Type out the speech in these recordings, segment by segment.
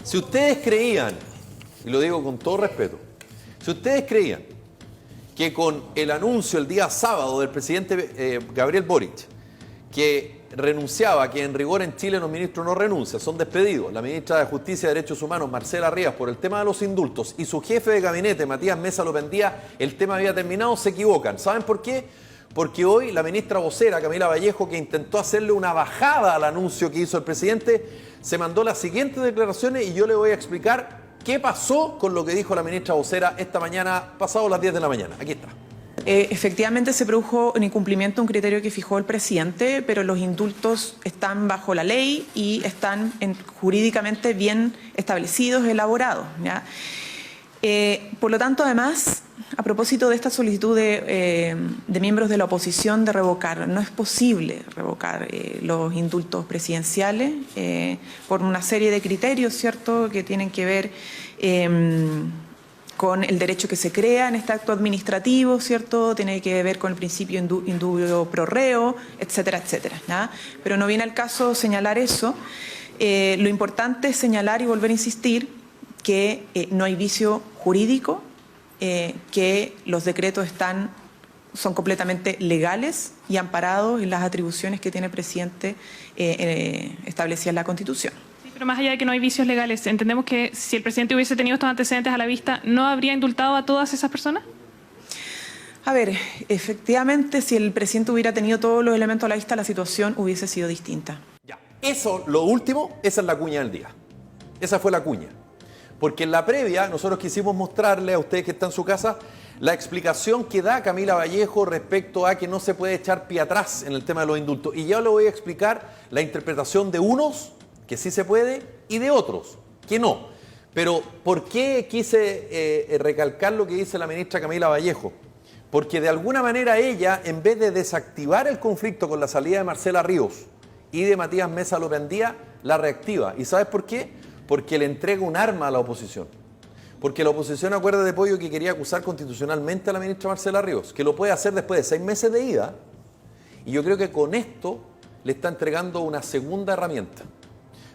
Si ustedes creían, y lo digo con todo respeto, si ustedes creían que con el anuncio el día sábado del presidente Gabriel Boric, que renunciaba, que en rigor en Chile los ministros no renuncian, son despedidos, la ministra de Justicia y Derechos Humanos, Marcela Rivas, por el tema de los indultos, y su jefe de gabinete, Matías Mesa Lopendía, el tema había terminado, se equivocan. ¿Saben por qué? Porque hoy la ministra vocera, Camila Vallejo, que intentó hacerle una bajada al anuncio que hizo el presidente, se mandó las siguientes declaraciones y yo le voy a explicar qué pasó con lo que dijo la ministra vocera esta mañana, pasado las 10 de la mañana. Aquí está. Efectivamente se produjo un incumplimiento de un criterio que fijó el presidente, pero los indultos están bajo la ley y están jurídicamente bien establecidos, elaborados, ¿ya? Por lo tanto, además, a propósito de esta solicitud de miembros de la oposición de revocar, no es posible revocar los indultos presidenciales por una serie de criterios, ¿cierto?, que tienen que ver con el derecho que se crea en este acto administrativo, ¿cierto? Tiene que ver con el principio indubio pro reo, etcétera, etcétera, ¿ya? Pero no viene al caso señalar eso. Lo importante es señalar y volver a insistir que no hay vicio jurídico, que los decretos son completamente legales y amparados en las atribuciones que tiene el presidente establecidas en la Constitución. Pero más allá de que no hay vicios legales, ¿entendemos que si el presidente hubiese tenido estos antecedentes a la vista, no habría indultado a todas esas personas? A ver, efectivamente, si el presidente hubiera tenido todos los elementos a la vista, la situación hubiese sido distinta. Ya, eso, lo último, esa es la cuña del día. Esa fue la cuña. Porque en la previa nosotros quisimos mostrarle a ustedes que están en su casa la explicación que da Camila Vallejo respecto a que no se puede echar pie atrás en el tema de los indultos. Y ya le voy a explicar la interpretación de unos, que sí se puede, y de otros, que no. Pero, ¿por qué quise recalcar lo que dice la ministra Camila Vallejo? Porque de alguna manera ella, en vez de desactivar el conflicto con la salida de Marcela Ríos y de Matías Mesa Lopendía, la reactiva. ¿Y sabes por qué? Porque le entrega un arma a la oposición. Porque la oposición, acuérdate, Pollo, que quería acusar constitucionalmente a la ministra Marcela Ríos, que lo puede hacer después de 6 meses de ida. Y yo creo que con esto le está entregando una segunda herramienta.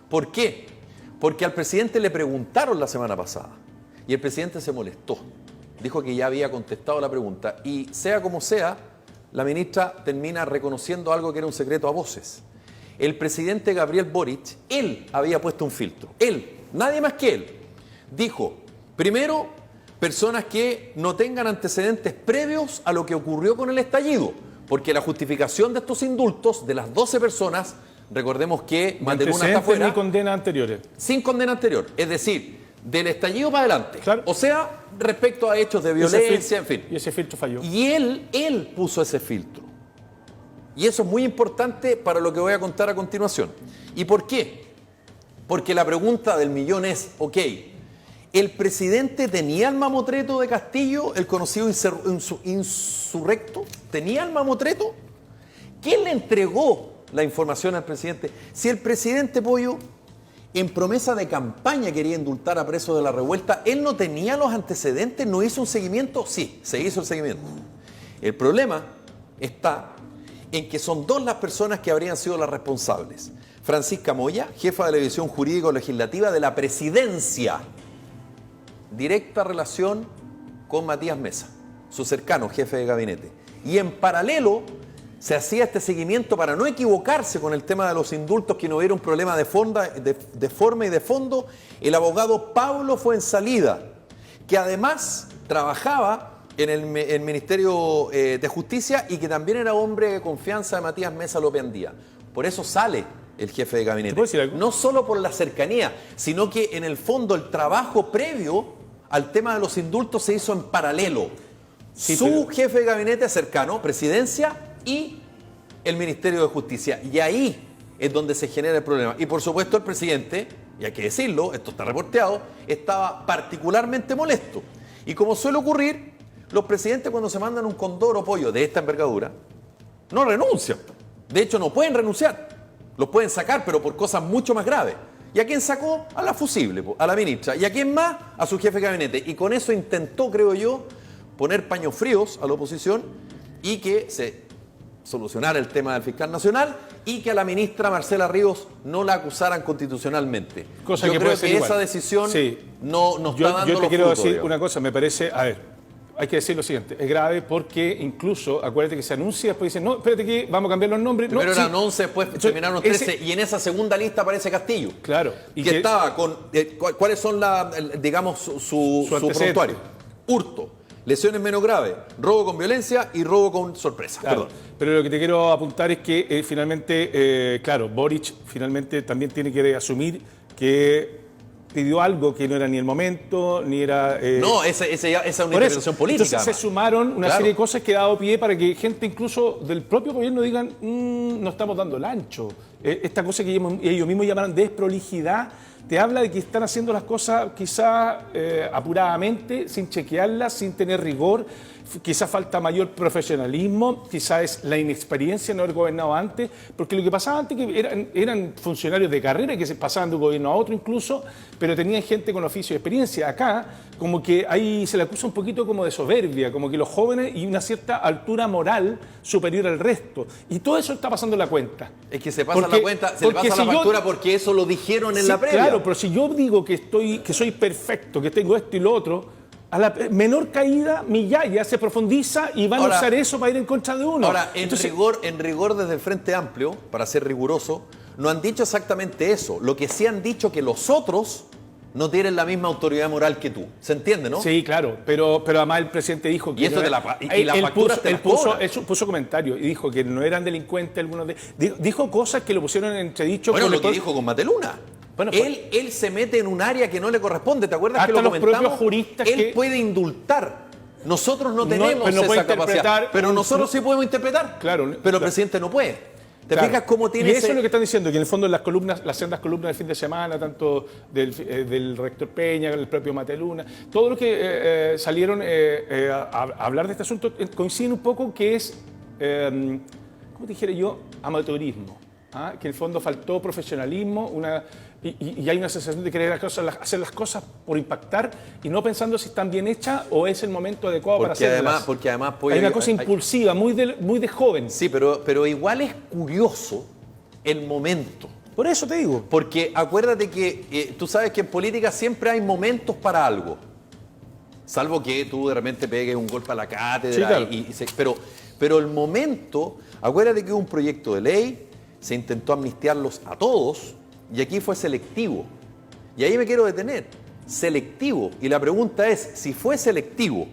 ¿Por qué? Porque al presidente le preguntaron la semana pasada y el presidente se molestó. Dijo que ya había contestado la pregunta y sea como sea, la ministra termina reconociendo algo que era un secreto a voces. El presidente Gabriel Boric, él había puesto un filtro. Él, nadie más que él, dijo, primero, personas que no tengan antecedentes previos a lo que ocurrió con el estallido, porque la justificación de estos indultos de las 12 personas, recordemos que Materuna está fuera. Sin condena anteriores. Sin condena anterior, es decir, del estallido para adelante. Claro. O sea, respecto a hechos de violencia, en fin. Y ese filtro falló. Y él puso ese filtro. Y eso es muy importante para lo que voy a contar a continuación. ¿Y por qué? Porque la pregunta del millón es, ok, ¿el presidente tenía el mamotreto de Castillo, el conocido insurrecto? ¿Tenía el mamotreto? ¿Quién le entregó la información al presidente? Si el presidente, Pollo, en promesa de campaña quería indultar a presos de la revuelta, él no tenía los antecedentes, no hizo un seguimiento. Sí, se hizo el seguimiento. El problema está en que son 2 las personas que habrían sido las responsables. Francisca Moya, jefa de la División Jurídico-Legislativa de la Presidencia, directa relación con Matías Mesa, su cercano jefe de gabinete. Y en paralelo se hacía este seguimiento para no equivocarse con el tema de los indultos, que no hubiera un problema de forma y de fondo, el abogado Pablo Fuenzalida, que además trabajaba en el Ministerio de Justicia y que también era hombre de confianza de Matías Mesa Lopendía. Por eso sale el jefe de gabinete. ¿Puedo decir algo? No solo por la cercanía, sino que en el fondo el trabajo previo al tema de los indultos se hizo en paralelo. Sí, Su jefe de gabinete cercano, presidencia, y el Ministerio de Justicia. Y ahí es donde se genera el problema. Y por supuesto el presidente, y hay que decirlo, esto está reporteado, estaba particularmente molesto. Y como suele ocurrir, los presidentes cuando se mandan un condoro o pollo de esta envergadura, no renuncian. De hecho, no pueden renunciar. Los pueden sacar, pero por cosas mucho más graves. ¿Y a quién sacó? A la fusible, a la ministra. ¿Y a quién más? A su jefe de gabinete. Y con eso intentó, creo yo, poner paños fríos a la oposición y que se solucionar el tema del fiscal nacional y que a la ministra Marcela Ríos no la acusaran constitucionalmente. Cosa yo que creo puede ser que igual. esa decisión Sí. no está dando Yo te los quiero frutos, decir digamos. una cosa, me parece, a ver, hay que decir lo siguiente, es grave porque incluso, acuérdate que se anuncia, después dicen, no, espérate que vamos a cambiar los nombres. Primero no, eran sí. 11, después terminaron 13 y en esa segunda lista aparece Castillo. Claro. Y que estaba con, ¿cuáles son digamos, su antecedente. prontuario? Hurto, lesiones menos graves, robo con violencia y robo con sorpresa. Claro, Perdón. pero lo que te quiero apuntar es que finalmente, claro, Boric finalmente también tiene que asumir que pidió algo que no era ni el momento, ni era... No, esa es una por interpretación eso. política. Entonces se sumaron una Claro. serie de cosas que ha dado pie para que gente incluso del propio gobierno digan, no estamos dando el ancho. Esta cosa que ellos mismos llaman desprolijidad, te habla de que están haciendo las cosas quizás apuradamente, sin chequearlas, sin tener rigor. Quizás falta mayor profesionalismo, quizás es la inexperiencia de no haber gobernado antes, porque lo que pasaba antes que eran funcionarios de carrera que se pasaban de un gobierno a otro incluso, pero tenían gente con oficio y experiencia. Acá, como que ahí se le acusa un poquito como de soberbia, como que los jóvenes y una cierta altura moral superior al resto. Y todo eso está pasando en la cuenta. Es que se pasa la cuenta, se le pasa la factura porque eso lo dijeron en la previa. Claro, pero si yo digo que soy perfecto, que tengo esto y lo otro, a la menor caída mi yaya se profundiza y van a usar eso para ir en contra de uno. Ahora, Entonces, en rigor desde el Frente Amplio, para ser riguroso, no han dicho exactamente eso. Lo que sí han dicho que los otros no tienen la misma autoridad moral que tú. ¿Se entiende, no? sí, claro, pero además el presidente dijo que... Y esto no te era- las facturas te las cobran. él puso comentarios y dijo que no eran delincuentes algunos de... Dijo cosas que lo pusieron en entredicho. Bueno, con lo que dijo con Mateluna. Bueno, él se mete en un área que no le corresponde. ¿Te acuerdas Hasta que lo los comentamos? propios juristas él que- puede indultar. Nosotros no No, tenemos pero no puede esa capacidad. interpretar Pero un- nosotros sí podemos interpretar. Claro, Pero claro. el presidente no puede. ¿Te Claro. fijas cómo tiene Y eso ese... es lo que están diciendo, que en el fondo las columnas, las sendas columnas del fin de semana, tanto del rector Peña, el propio Mateluna, todos los que salieron a hablar de este asunto coinciden un poco que es, ¿cómo te dijera yo? Amateurismo. ¿Ah? Que en el fondo faltó profesionalismo, y hay una sensación de querer hacer las cosas por impactar y no pensando si están bien hechas o es el momento adecuado para hacerlas. Porque además puede... Hay una cosa impulsiva, muy de joven. Sí, pero igual es curioso el momento. Por eso te digo. Porque acuérdate que tú sabes que en política siempre hay momentos para algo. Salvo que tú de repente pegues un golpe a la cátedra. Sí, claro. Pero el momento, acuérdate que hubo un proyecto de ley, se intentó amnistiarlos a todos y aquí fue selectivo. Y ahí me quiero detener. Selectivo. Y la pregunta es, si fue selectivo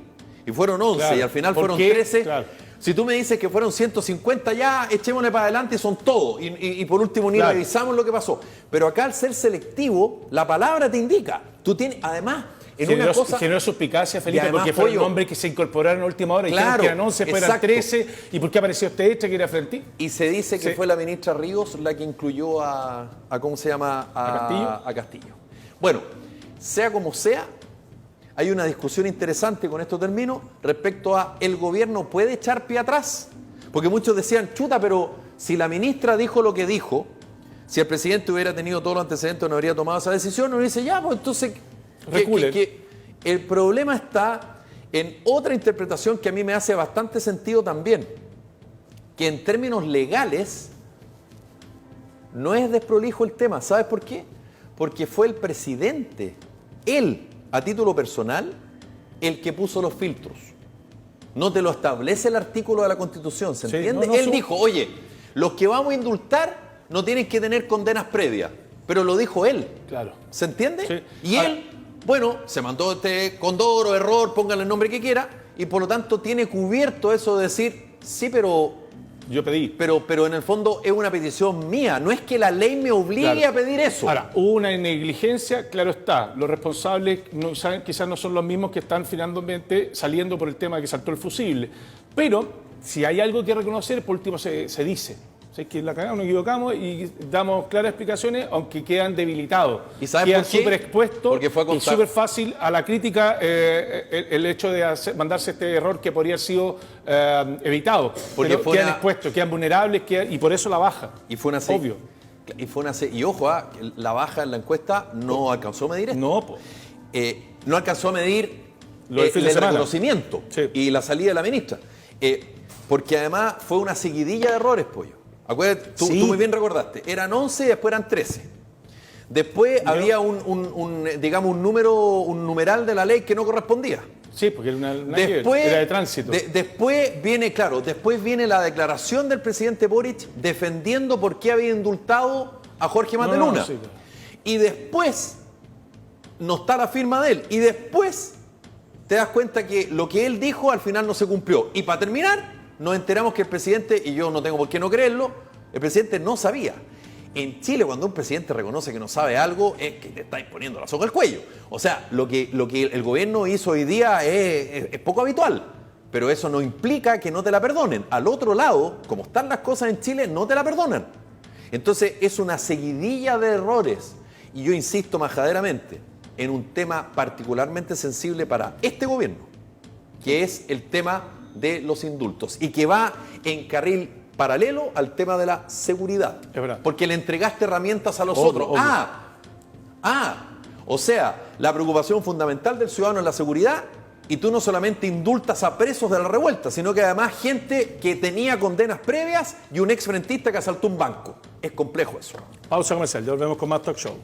y fueron 11 Claro. y al final ¿Por fueron qué? 13, Claro. si tú me dices que fueron 150, ya echémosle para adelante, son todos. Y por último ni Claro. revisamos lo que pasó. Pero acá al ser selectivo, la palabra te indica. Tú tienes, además, en una cosa... Generó suspicacia, Felipe, Y además, porque fue el Pollo, nombre que se incorporaron a última hora y Claro, dijeron que eran 11, después eran exacto. 13. ¿Y por qué apareció usted que era frente? Y se dice que Sí. fue la ministra Ríos la que incluyó a ¿cómo se llama? A Castillo. Bueno, sea como sea, hay una discusión interesante, con esto termino, respecto a el gobierno puede echar pie atrás. Porque muchos decían, chuta, pero si la ministra dijo lo que dijo, si el presidente hubiera tenido todos los antecedentes no habría tomado esa decisión, uno dice, ya, pues entonces... Reculen. El problema está en otra interpretación que a mí me hace bastante sentido también, que en términos legales no es desprolijo el tema. ¿Sabes por qué? Porque fue el presidente, él, a título personal, el que puso los filtros. No te lo establece el artículo de la Constitución, ¿se Sí, entiende? no, Él dijo, oye, los que vamos a indultar no tienen que tener condenas previas, pero lo dijo él. Claro. ¿Se entiende? Sí. Y Ahora- él, bueno, se mandó este condoro, error, póngale el nombre que quiera, y por lo tanto tiene cubierto eso de decir, sí, pero Yo pedí. pero en el fondo es una petición mía, no es que la ley me obligue Claro. a pedir eso. Ahora, hubo una negligencia, claro está. Los responsables quizás no son los mismos que están finalmente saliendo por el tema de que saltó el fusible. Pero si hay algo que reconocer, por último se dice. O sea, es que la cagamos, nos equivocamos y damos claras explicaciones, aunque quedan debilitados. ¿Y sabes quedan por qué? súper expuestos Porque fue a y contar- súper fácil a la crítica el hecho de mandarse este error que podría haber sido evitado. Porque Pero fue quedan una- expuestos, quedan vulnerables y por eso la baja. Y fue una Obvio. Y ojo, la baja en la encuesta no alcanzó a medir esto. No, po. No alcanzó a medir Lo del fin de el semana. reconocimiento Sí. y la salida de la ministra. porque además fue una seguidilla de errores, Pollo. Acuérdate, tú muy bien recordaste, eran 11 y después eran 13. Después había digamos, un numeral de la ley que no correspondía. Sí, porque era una Después, era de tránsito. Después viene la declaración del presidente Boric defendiendo por qué había indultado a Jorge Mateluna. Sí, claro. Y después no está la firma de él. Y después te das cuenta que lo que él dijo al final no se cumplió. Y para terminar, nos enteramos que el presidente, y yo no tengo por qué no creerlo, el presidente no sabía. En Chile, cuando un presidente reconoce que no sabe algo, es que te está imponiendo la soga al cuello. O sea, lo que el gobierno hizo hoy día es poco habitual, pero eso no implica que no te la perdonen. Al otro lado, como están las cosas en Chile, no te la perdonan. Entonces, es una seguidilla de errores. Y yo insisto majaderamente en un tema particularmente sensible para este gobierno, que es el tema de los indultos, y que va en carril paralelo al tema de la seguridad. Es verdad. Porque le entregaste herramientas a los Obvio. otros. O sea, la preocupación fundamental del ciudadano es la seguridad, y tú no solamente indultas a presos de la revuelta, sino que además gente que tenía condenas previas y un exfrentista que asaltó un banco. Es complejo eso. Pausa comercial, ya volvemos con más Talk Show.